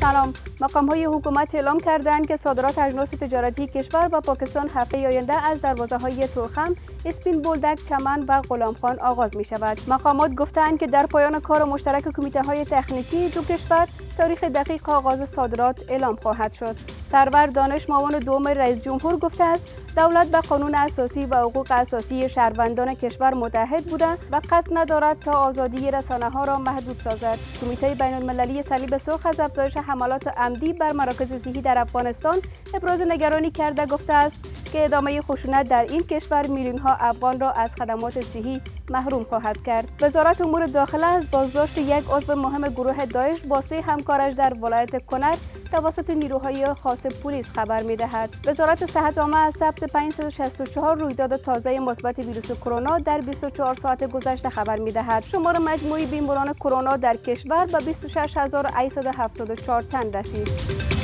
سلام. مقام‌های حکومت اعلام کردند که صادرات اجناس تجارتی کشور و پاکستان هفته آینده از دروازه‌های تورخم، اسپین بولدک، چمن و غلامخان آغاز می‌شود. مقامات گفتند که در پایان کار مشترک کمیته‌های تکنیکی دو کشور تاریخ دقیق آغاز صادرات اعلام خواهد شد. سرور دانش معاون دوم رئیس جمهور گفته است دولت به قانون اساسی و حقوق اساسی شهروندان کشور متحد بوده و قصد ندارد تا آزادی رسانه‌ها را محدود سازد. کمیته بین‌المللی صلیب سرخ از افزایش حملات عمدی بر مراکز صحی در افغانستان ابراز نگرانی کرده گفته است که ادامه خشونت در این کشور میلیون‌ها افغان را از خدمات صحی محروم خواهد کرد. وزارت امور داخله از بازداشت یک عضو مهم گروه داعش با 3 همکارش در ولایت کنر توسط نیروهای خاص پلیس خبر می‌دهد. وزارت صحت عامه از ثبت 564 رویداد تازه مثبت ویروس کرونا در 24 ساعت گذشته خبر می‌دهد. شمار مجموعی بیماران کرونا در کشور به 26874 تن رسید.